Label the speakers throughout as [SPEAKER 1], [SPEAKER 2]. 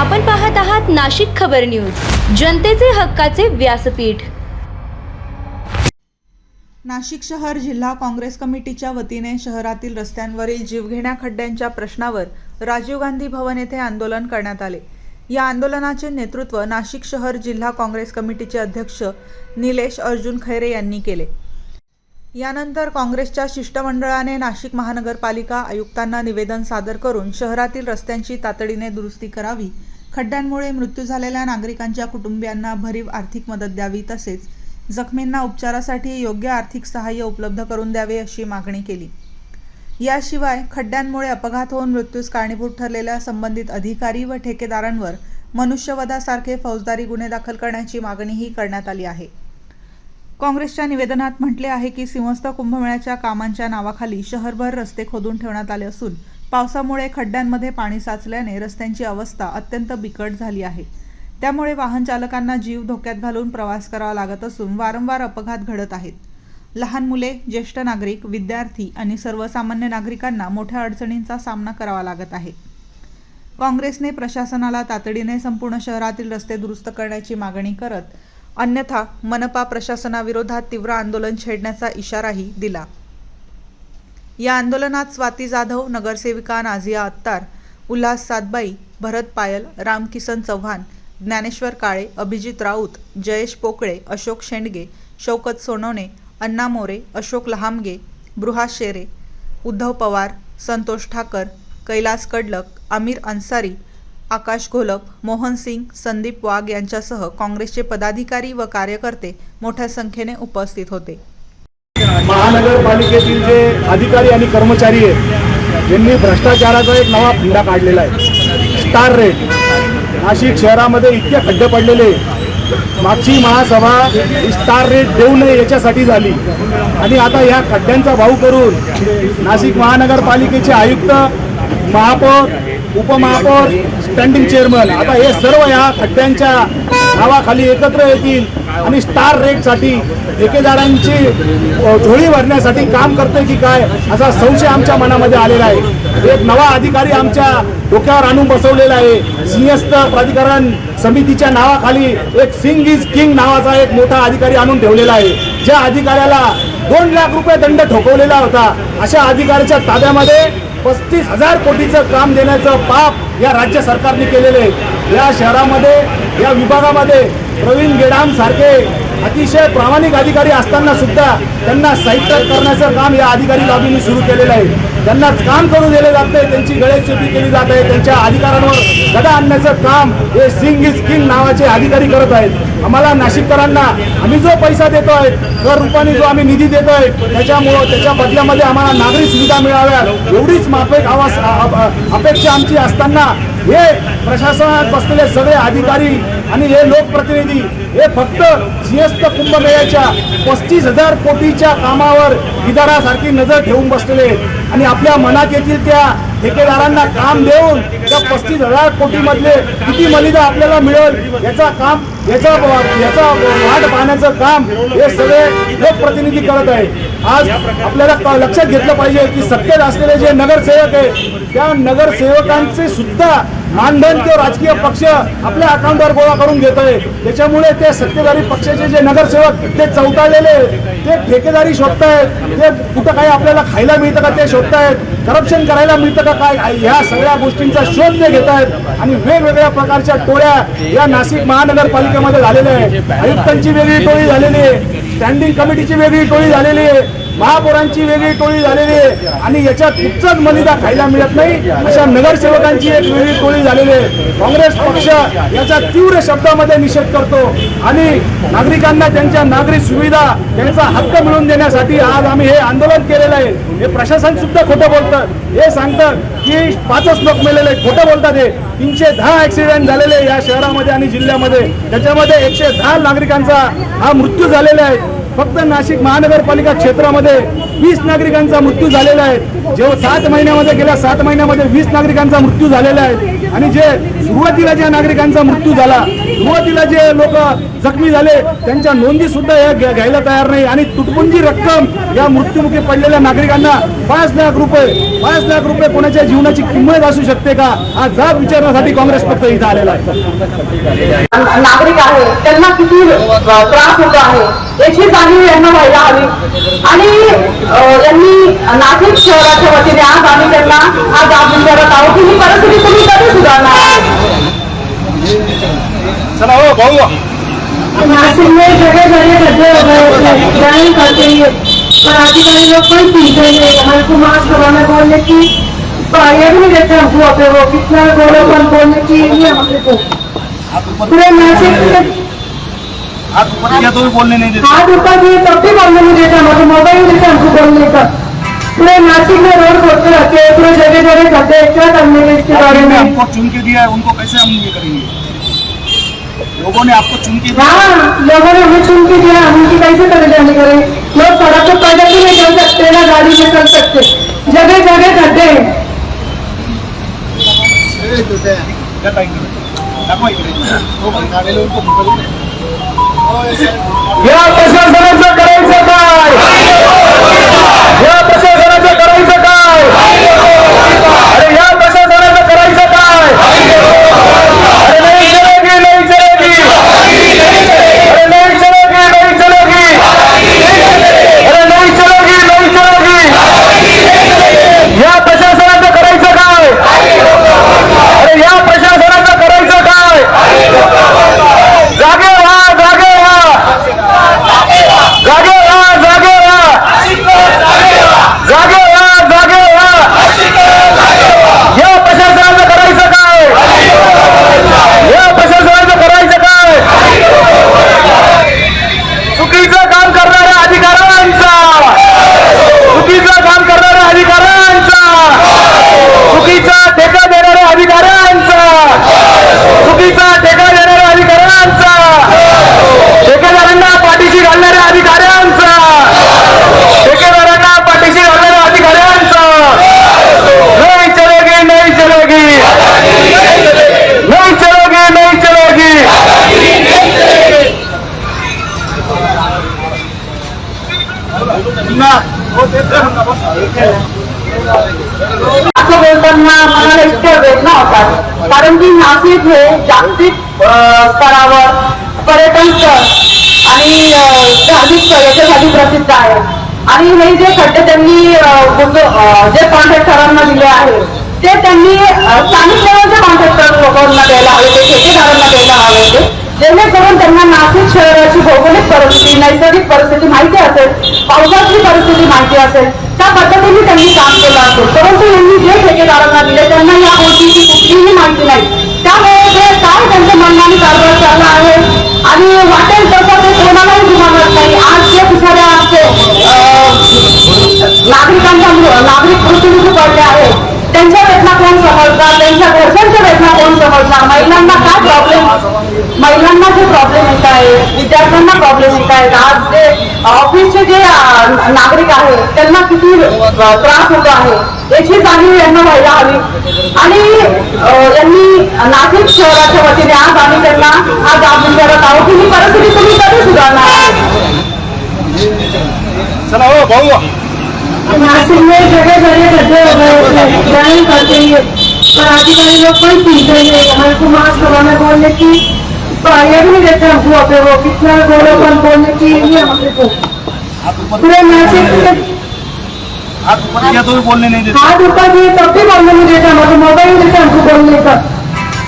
[SPEAKER 1] आपण पाहत आहात नाशिक खबर न्यूज, जनतेचे हक्काचे व्यासपीठ।
[SPEAKER 2] नाशिक शहर जिल्हा काँग्रेस कमिटीच्या वतीने शहरातील रस्त्यांवरील जीवघेण्या खड्ड्यांच्या प्रश्नावर राजीव गांधी भवन येथे आंदोलन करण्यात आले। या आंदोलनाचे नेतृत्व नाशिक शहर जिल्हा काँग्रेस कमिटीचे अध्यक्ष निलेश अर्जुन खैरे यांनी केले। यानंतर काँग्रेसच्या शिष्टमंडळाने नाशिक महानगरपालिका आयुक्तांना निवेदन सादर करून शहरातील रस्त्यांची तातडीने दुरुस्ती करावी, खड्ड्यांमुळे मृत्यू झालेल्या नागरिकांच्या कुटुंबियांना भरीव आर्थिक मदत द्यावी, तसेच जखमींना उपचारासाठी योग्य आर्थिक सहाय्य उपलब्ध करून द्यावे अशी मागणी केली। याशिवाय खड्ड्यांमुळे अपघात होऊन मृत्यूस कारणीभूत ठरलेल्या संबंधित अधिकारी व ठेकेदारांवर मनुष्यवधासारखे फौजदारी गुन्हे दाखल करण्याची मागणीही करण्यात आली आहे। काँग्रेसच्या निवेदनात म्हटले आहे की सिंहस्थ कुंभमेळ्याच्या कामांच्या नावाखाली शहरभर रस्ते खोदून ठेवण्यात आले असून पावसामुळे खड्ड्यांमध्ये पाणी साचल्याने रस्त्यांची अवस्था अत्यंत बिकट झाली आहे। त्यामुळे वाहन चालकांना जीव धोक्यात घालून प्रवास करावा लागत असून वारंवार अपघात घडत आहेत। लहान मुले, ज्येष्ठ नागरिक, विद्यार्थी आणि सर्वसामान्य नागरिकांना मोठ्या अडचणींचा सामना करावा लागत आहे। काँग्रेसने प्रशासनाला तातडीने संपूर्ण शहरातील रस्ते दुरुस्त करण्याची मागणी करत, अन्यथा मनपा प्रशासनाविरोधात तीव्र आंदोलन छेडण्याचा इशाराही दिला। या आंदोलनात स्वाती जाधव, नगरसेविका नाझिया अत्तार, उल्हास सातबाई, भरत पायल, रामकिसन चव्हाण, ज्ञानेश्वर काळे, अभिजित राऊत, जयेश पोकळे, अशोक शेंडगे, शौकत सोनवणे, अण्णा मोरे, अशोक लहामगे, बृहास शेरे, उद्धव पवार, संतोष ठाकर, कैलास कडलक, आमिर अन्सारी, आकाश घोलप, मोहन सिंग, संदीप वाघ यांच्यासह काँग्रेसचे पदाधिकारी व कार्यकर्ते मोठ्या संख्येने उपस्थित होते।
[SPEAKER 3] महानगरपालिकेतील जे अधिकारी आणि कर्मचारी आहेत यांनी भ्रष्टाचाराचा एक नवा फंडा काढलेला आहे, स्टार रेट। नाशिक शहरामध्ये इतके खड्डे पडलेले, मागची महासभा स्टार रेट देऊ नये याच्यासाठी झाली आणि आता या खड्ड्यांचा भाव करून नाशिक महानगरपालिकेचे आयुक्त, महापौर, उपमहापौर, स्टँडिंग चेअरमन आता हे सर्व या खड्ड्यांच्या नावाखाली एकत्र येतील आणि स्टार रेटसाठी ठेकेदारांची झोळी भरण्यासाठी काम करते की काय असा संशय आमच्या मनामध्ये आलेला आहे। एक नवा अधिकारी आमच्या डोक्यावर आणून बसवलेला आहे। सिंहस्थ प्राधिकरण समितीच्या नावाखाली एक सिंग इज किंग नावाचा एक मोठा अधिकारी आणून ठेवलेला आहे। ज्या अधिकाऱ्याला 2 लाख रुपये दंड ठोकवलेला होता, अशा अधिकाऱ्याच्या ताब्यामध्ये 35,000 कोटीचं काम देण्याचं पाप या राज्य सरकारने केलेले आहे। या शहरामध्ये, या विभागामध्ये प्रवीण गेडाम सारखे अतिशय प्रामाणिक अधिकारी असताना सुद्धा त्यांना साहित्य करण्याचं काम या अधिकारी लॉबीने सुरू केलेलं आहे। त्यांना काम करू दिले जात नाही, त्यांची गळेचेपी केली जात आहे, त्यांच्या अधिकारांवर गदा आणण्याचं काम हे सिंग इज किंग नावाचे अधिकारी करत आहेत। आम्हाला नाशिककरांना आम्ही जो पैसा देतो आहे, कर रूपाने जो आम्ही निधी देतो आहे, त्याच्या बदल्यामध्ये आम्हाला नागरी सुविधा मिळाव्या एवढीच अपेक्षा आमची असताना हे प्रशासनात बसलेले सगळे अधिकारी आणि हे लोकप्रतिनिधी हे फक्त सिंहस्थ कुंभमेळ्याच्या 35,000 कोटीच्या कामावर इदारासारखी नजर ठेवून बसलेले आणि आपल्या मनात येतील त्या ठेकेदारांना काम देऊन त्या 35,000 कोटीमधले किती मलिदा आपल्याला मिळेल याचा वाट पाहण्याचं काम हे सगळे लोकप्रतिनिधी करत आहे। आज आपल्याला लक्षात घेतलं पाहिजे की सत्तेत असलेले जे नगरसेवक आहे त्या नगरसेवकांचे सुद्धा मानधन किंवा राजकीय पक्ष आपल्या अकाउंटवर गोळा करून घेत आहे। त्याच्यामुळे ते सत्तेधारी पक्षाचे जे नगरसेवक ते चौताळलेले, ते ठेकेदारी शोधतायत, ते कुठं काही आपल्याला खायला मिळतं का ते शोधतायत, करप्शन करायला मिळतं का काय, ह्या सगळ्या गोष्टींचा शोध ते घेत आहेत आणि वेगवेगळ्या प्रकारच्या टोळ्या या नाशिक महानगरपालिकेमध्ये झालेल्या आहेत। आयुक्तांची वेगळी टोळी झालेली आहे, स्टँडिंग कमिटीची वेगळी टोळी झालेली आहे, महापौरांची वेगळी टोळी झालेली आहे आणि याच्यात कुठचाच मलिदा खायला मिळत नाही अशा नगरसेवकांची एक वेगळी टोळी झालेली आहे। काँग्रेस पक्ष याचा तीव्र शब्दामध्ये निषेध करतो आणि नागरिकांना त्यांच्या नागरी सुविधा, त्यांचा हक्क मिळवून देण्यासाठी आज आम्ही हे आंदोलन केलेलं आहे। हे प्रशासन सुद्धा खोटं बोलतं, हे सांगतं की 5च लोक मेलेले, खोटं बोलतात। हे 310 ऍक्सिडेंट झालेले या शहरामध्ये आणि जिल्ह्यामध्ये, त्याच्यामध्ये 110 नागरिकांचा हा मृत्यू झालेला आहे। फक्त नाशिक महानगरपालिका क्षेत्रामध्ये 20 नागरिकांचा मृत्यू झालेला आहे। जेव्हा 7 महिन्यामध्ये गेल्या 7 महिन्यामध्ये 20 नागरिकांचा मृत्यू झालेला आहे। आणि जे सुरुवातीला ज्या नागरिकांचा मृत्यू झाला, सुरुवातीला जे लोक जखमी झाले त्यांच्या नोंदी सुद्धा घ्यायला तयार नाही आणि तुटपुंजी रक्कम या मृत्युमुखी पडलेल्या नागरिकांना 5 लाख रुपये कोणाच्या जीवनाची किंमत असू शकते का, हा जाब विचारण्यासाठी काँग्रेस पक्ष इथं आलेला आहे.
[SPEAKER 4] नागरिक आहे त्यांना किती त्रास होतो आहे याची जाणीव यांना व्हायला हवी आणि यांनी नाशिक शहराच्या वतीने आज आम्ही त्यांना हा जाब विचारत आहोत की ही परिस्थिती तुम्ही कधी सुधारणार.
[SPEAKER 3] चला हो भाऊ,
[SPEAKER 4] नासिक में जगह जगह गड्ढे हो गए, ड्राइंग करते हैं पर अधिकारी लोग कोई सुनते नहीं. हमारे को मास्क लगाना बोलने की ये भी नहीं देते हमको पे वो कितना गोलोपन बोलने की नहीं हमसे को पूरे नासिक
[SPEAKER 3] तो बोलने नहीं देते.
[SPEAKER 4] हाथ ऊपर दिए तब भी बोलने नहीं देते, हमारे मोबाइल देते हमको बोलने का. पूरे नासिक में रोड खोदते रहते हैं, पूरे जगह जगह गड्ढे, क्या करने के इसके बारे में.
[SPEAKER 3] हमको चुन के दिया है, उनको कैसे हम ये करेंगे? लोगों ने आपको चुन के दिया.
[SPEAKER 4] हाँ, लोगों ने हमें चुन के दिया, हम उनकी कैसे तरह जाने करें. लोग सड़क पर पैदल भी नहीं चल सकते, ना गाड़ी में चल सकते, जगह जगह गड्ढे हैं.
[SPEAKER 3] या प्रशासनाचं करायचं काय? या प्रशासनाचं करायचं काय? अरे या प्रशासनाचं करायचं काय? अरे नाही चलेगी, नाही चलेगी. अरे नाही चलेगी, नाही चलेगी. अरे नाही चलेगी, नाही चलेगी. या प्रशासनाचं करायचं काय? अरे या प्रशासनाचं करायचं काय? जागे व्हा, जागे व्हा. जागे व्हा, जागे व्हा. जागे व्हा, जागे व्हा. या प्रशासनाचं करायचं काय? या प्रशासनाचं करायचं काय? चुकीचं काम करणाऱ्या अधिकाऱ्यांचा, चुकीचं काम करणाऱ्या अधिकाऱ्यांचा, चुकीचा ठेका देणाऱ्या अधिकाऱ्यांचा, चुकीचा ठेका देणाऱ्या अधिकाऱ्यांचा, ठेकेदारांना पाठीशी घालणाऱ्या अधिकाऱ्यांचा, ठेकेदारांना पाठीशी घालणाऱ्या अधिकाऱ्यांचा. नाही चलेगी, नाही चलेगी. नाही चलेगी, नाही चलेगी.
[SPEAKER 4] असं बोलताना मला इतक्या वेदना होतात कारण की नाशिक हे जागतिक स्तरावर पर्यटन स्थळ आणि धार्मिक स्थळ याच्यासाठी प्रसिद्ध आहे आणि हे जे खड्डे त्यांनी जे कॉन्ट्रॅक्टरांना दिले आहेत ते त्यांनी स्थानिक लेवलच्या कॉन्ट्रॅक्टर लोकांना द्यायला हवे, ते ठेकेदारांना द्यायला हवे होते जेणेकरून त्यांना नाशिक शहराची भौगोलिक परिस्थिती, नैसर्गिक परिस्थिती माहिती असेल, पावसाची परिस्थिती माहिती असेल, त्या पद्धतीने त्यांनी काम केलं असेल. परंतु यांनी जे ठेकेदारांना दिले त्यांना या गोष्टीची कुठलीही माहिती नाही. त्यामुळे ते काय त्यांच्या मनाने कारभार चालला आहे आणि वाटेल तसं ते कोणालाही जुमानत नाही. आज जे दुसऱ्या आमचे नागरिक मृत्यूमुखी पडले आहेत त्यांच्या वेदना कोण समजणार, त्यांच्या घरच्यांच्या वेदना कोण समजणार, महिलांना काय प्रॉब्लेम, महिलांना जे प्रॉब्लेम येत आहे, विद्यार्थ्यांना प्रॉब्लेम येत आहेत, आज जे ऑफिसचे जे नागरिक आहेत त्यांना किती त्रास होतो आहे याची जाणीव यांना व्हायला हवी आणि यांनी नाशिक शहराच्या वतीने आज आम्ही त्यांना हा जाब विचारत आहोत की ही परिस्थिती तुम्ही कधी सुधारणार.
[SPEAKER 3] चला हो भाऊ,
[SPEAKER 4] नासिक में जगह जगह गड्ढे हो गए, ड्राइंग करते हैं पर अधिकारी लोग कोई सुनते नहीं. हमारे को मास्क लगाना बोलने की ये भी नहीं देते हमको पे वो कितना गोलोपन बोलने की नहीं हमसे को पूरे नासिक
[SPEAKER 3] तो बोलने नहीं देते.
[SPEAKER 4] हाथ ऊपर दिए तब भी बोलने नहीं देते, हमारे मोबाइल देते हमको बोलने का.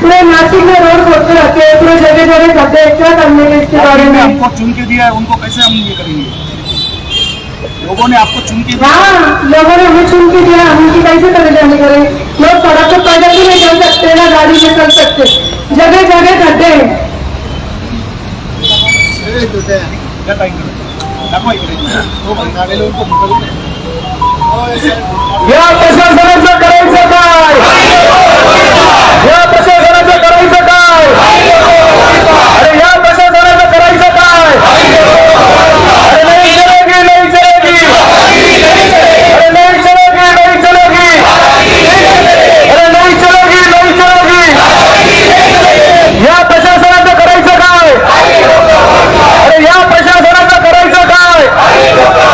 [SPEAKER 4] पूरे नासिक में रोड खोदते रहते हैं, पूरे जगह जगह गड्ढे, क्या करने के इसके बारे में.
[SPEAKER 3] हमको चुन के दिया है, उनको कैसे हम ये करेंगे? लोगों ने आपको चुन के दिया.
[SPEAKER 4] हाँ, लोगों ने हमें चुन के दिया, हम उनकी कैसे तरह जाने करें. लोग सड़क पर पैदल भी नहीं चल सकते, ना गाड़ी में चल सकते, जगह जगह गड्ढे हैं.
[SPEAKER 3] या प्रशासनाचं